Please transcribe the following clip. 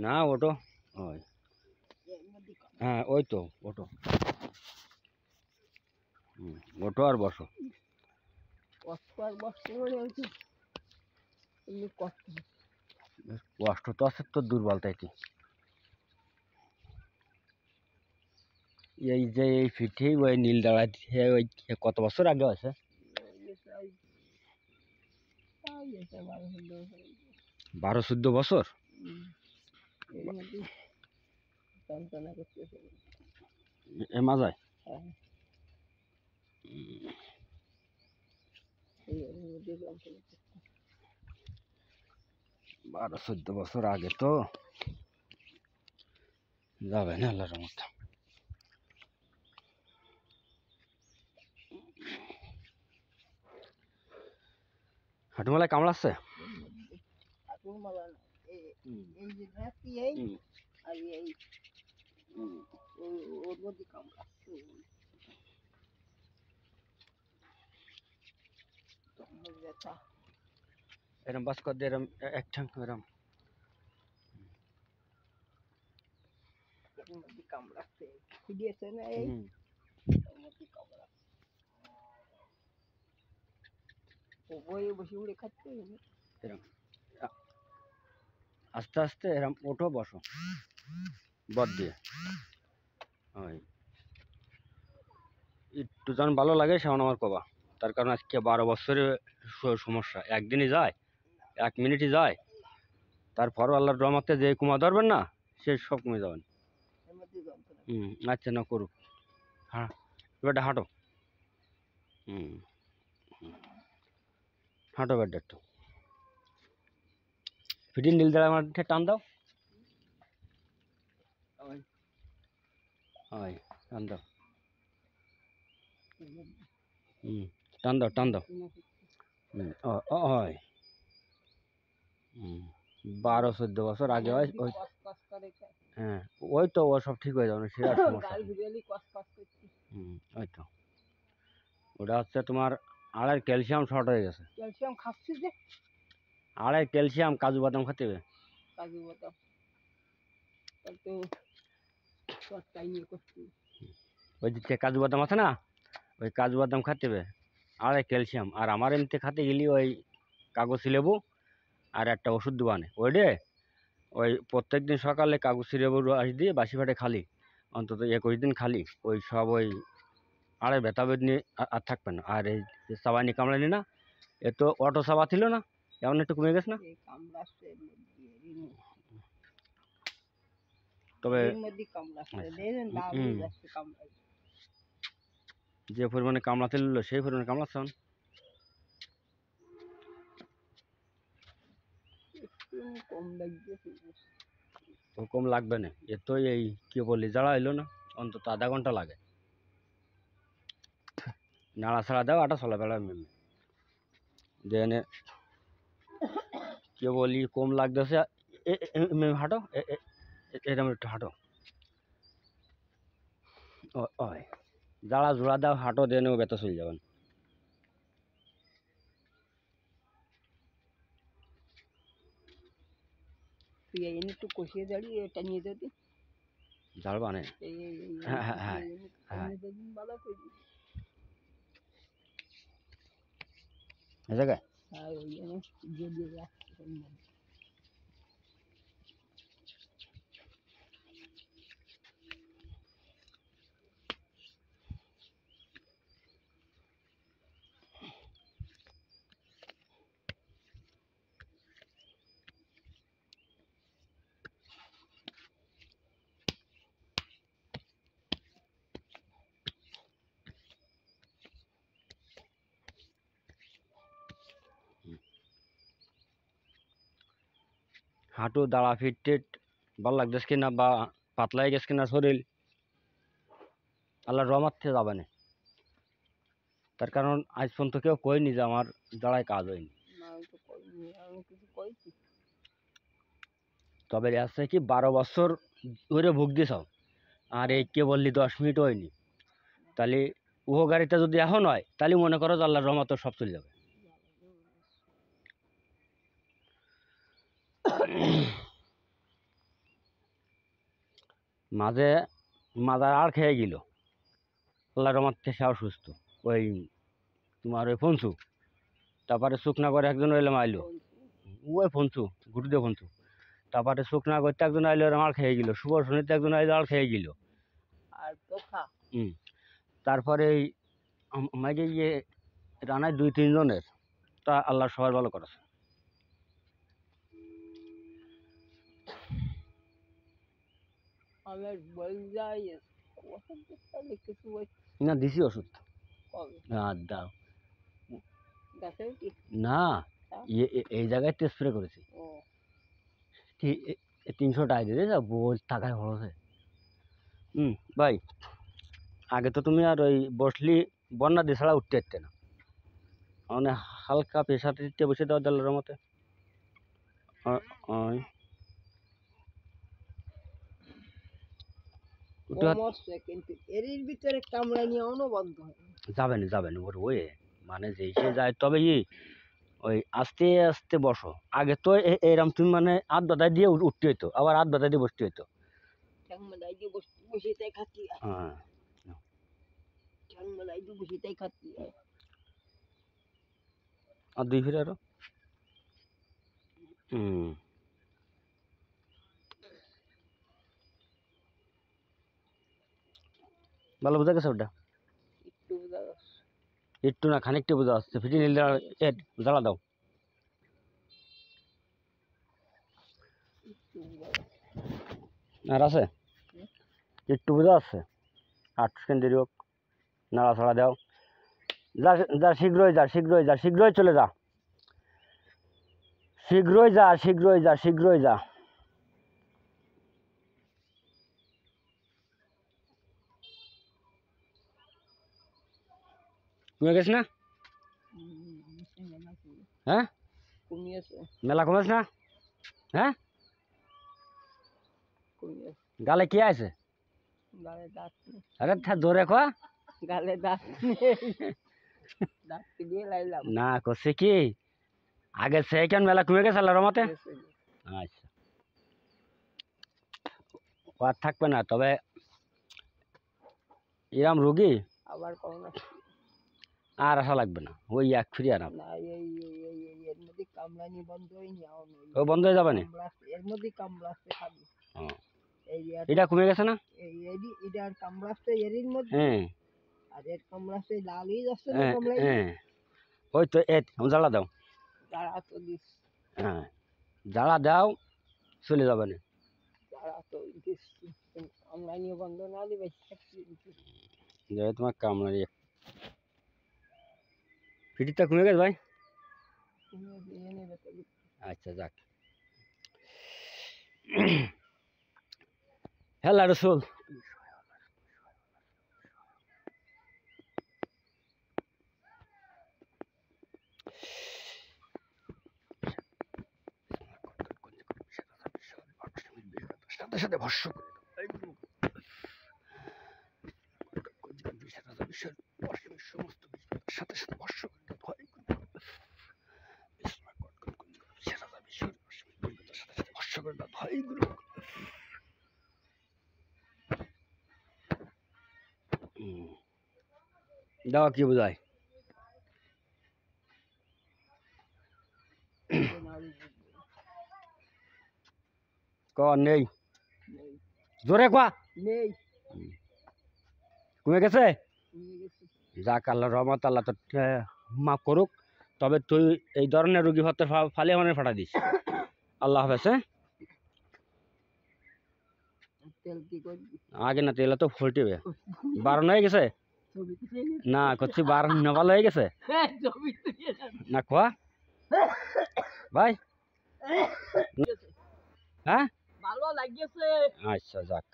না ওটো ওই হ্যাঁ ওই তো ওটো ওটো আর বসো কষ্ট তো আছে তো দুর্বল তাই কি এই যে এই ফিটে ওই নীল দাঁড়া ওই কত বছর আগে আছে 12-14 বছর এ মাজায় 12-14 বছর আগে তো যাবে না আল্লাহর রহমতে হাঁটুমালায় কামড়াচ্ছে এরম বাস কর দিয়ে এরম এক ঠাং এরম কামড়াচ্ছে খুঁড়িয়েছে না এই বসে উড়ে খাচ্ছে এরম আস্তে আস্তে এরম ওঠো বসো বদ দিয়ে ওই একটু যখন ভালো লাগে সেমন আমার কবা তার কারণ আজকে 12 বছরের সমস্যা একদিনই যায় 1 মিনিটই যায় তারপরও আল্লাহর রহমতে যে কুমা ধরবেন না সে সব কমে যাবেন আচ্ছা না করুক হ্যাঁ এবারটা হাঁটো হাঁটো বেডটা একটু ফিটিং নীল দাঁড়া আমার টান দাও হয় টান দাও টান দাও টান দাও হয় 12-14 বছর আগে হয় ওই হ্যাঁ ওই তো ও সব ঠিক হয়ে যাবে সে আর সমস্যা ওই তো ওটা হচ্ছে তোমার আড়াই ক্যালসিয়াম শর্ট হয়ে গেছে ক্যালসিয়াম খাচ্ছি যে আড়াই ক্যালসিয়াম কাজু বাদাম খেতে হবে কাজু বাদাম ওই যে কাজু বাদাম আছে না ওই কাজু বাদাম খাতে হবে আড়াই ক্যালসিয়াম আর আমার এমনিতে খাতে গেলি ওই কাগজি লেবু আর একটা ওষুধ দোকানে ওইটে ওই প্রত্যেক দিন সকালে কাগজি লেবু রস দিয়ে বাসি ফাটে খালি অন্তত 21 দিন খালি ওই সব ওই আড়াই ব্যথা বেদনি আর থাকবে না আর এই যে সাবানি কামড়ানি না এ তো অটো সাবা ছিল না এমন একটু কমে গেছে না তবে যে পরিমাণে কামড়াতে নিল সেই পরিমাণে কামড়াচ্ছেন কম লাগবে না এ তো এই কি বলি যারা এলো না অন্তত আধা ঘন্টা লাগে নাড়াছাড়া দাও আটা চলা বেড়া মেমে দেনে কি বলি কম লাগতেছে হাঁটো এরকম একটু হাঁটো ওই যারা জোড়া দাও হাঁটো দেনেও ব্যথা চলে যাবেন একটু কষিয়ে দাঁড়িয়ে এটা নিয়ে যদি ঝাড়বা না হ্যাঁ হ্যাঁ হ্যাঁ হ্যাঁ এই জায়গায় হাঁটু দাঁড়া ফিট ভালো লাগতেছে কিনা বা পাতলা হয়ে গেছে কিনা শরীর আল্লাহর রহমত থেকে যাবে না তার কারণ আজ পর্যন্ত কেউ কইনি যে আমার দাঁড়ায় কাজ হয়নি তবে আছে কি 12 বছর ধরে ভোগ দিছ আর এই কে বললি 10 মিনিট হয়নি তাহলে উহো গাড়িটা যদি এখন হয় তাহলে মনে করো যে আল্লাহর রহমত সব চলে যাবে মাঝে মাজার আর খেয়ে গেল, আল্লাহর রহমতে সে অসুস্থ। ওই তোমার ওই ফনসু, তারপরে শুকনা করে একজন এলাম আইলো, ওই ফনসু ঘুটু দিয়ে ফনসু, তারপরে শুকনা করতে একজন আইলো, আর খেয়ে গেল। শুভ শনিতে একজন আইলো, আর খেয়ে গেল। আর পোকা তারপরে আমাকে ইয়ে রানায় 2-3 জনের, তা আল্লাহ সবার ভালো করেছে। আমার বল যাই ওষুধ দিতে কিছু না দিছি ওষুধ, কবে দাও গাছে কি না, এই জায়গায় তো স্প্রে করেছি। ও 300 টাকা দিয়ে যা বল টাকায় খরচ। ভাই আগে তো তুমি আর ওই বসলি বন্যা দিয়ে ছাড়া উঠতে পারতে না, মানে হালকা পেশাতে দিতে বসে দেওয়া আল্লাহর মতে। কিন্তু এর ভিতরে কামড়া নিয়ে বন্ধ হয় যাবেন ওর ওই মানে যে সে যায়, তবে ওই আস্তে আস্তে বসো। আগে তো এরম তুমি মানে আধ বাদায় দিয়ে উঠতে হইতো, আবার আধ বাদায় দিয়ে বসতে হইতো। হ্যাঁ আর 2 ফিট আরো। ভালো বোঝা গেছে ওটা? একটু না খানিকটা বোঝা আসছে। ফিটি নিলে জ্বালা দাও। আর আছে একটু বোঝা আছে, 8 সেকেন্ড দেরি হোক, নাড়াছাড়া দাও। যা যা শীঘ্রই যা, শীঘ্রই যা, শীঘ্রই চলে যা, শীঘ্রই যা, শীঘ্রই যা, শীঘ্রই যা। কমে গেছে না? হ্যাঁ মেলা কমেছে না? হ্যাঁ গালে কি আছে? আরে ধরে খোয়া গালে দাঁত দিয়ে লাইলাম না, করছে কি আগে সে কেন মেলা কমে গেছে আল্লাহর রহমতে। আচ্ছা আর থাকবে না, তবে এরম রোগী আবার করোনা আর আশা লাগবে না, ওই এক ফ্রি আরাম। এর মধ্যে কামড়ানি বন্ধ হয়নি, ও বন্ধ হয়ে যাবে না, এর মধ্যে কামড়াচ্ছে খালি। এটা কমে গেছে না? এটা আর কামড়াচ্ছে এর মধ্যে, হ্যাঁ আর এর কামড়াচ্ছে লাল হয়ে যাচ্ছে না কামড়াই। ওই তো জ্বালা দাও, জ্বালা তো দিস, হ্যাঁ জ্বালা দাও, চলে যাবে না। জ্বালা তো দিস, কামড়ানি বন্ধ না দিবে তোমার কামড়ানি ফিটিটা কমে গেছে ভাই। আচ্ছা যাক, হেলা রসুল সাথে সাথে ভস্য করে সমস্ত সাথে সাথে ভস্য করে ভস্য করে ভয়গুলো। দেওয়া কি বোঝায়? নেই জোরে কোয়া নেই, কমে গেছে। যাক আল্লাহর রহমত, আল্লাহ তো মাফ করুক। তবে তুই এই ধরনের রোগী হতে ফালে মানে ফাটা দিস। আল্লাহ হাফেজ। আগে না তেল তো ফলটিবে, 12 হয়ে গেছে না, করছি 12 নবাল হয়ে গেছে না খোয়া ভাই। হ্যাঁ ভালো লাগিয়েছে। আচ্ছা যাক।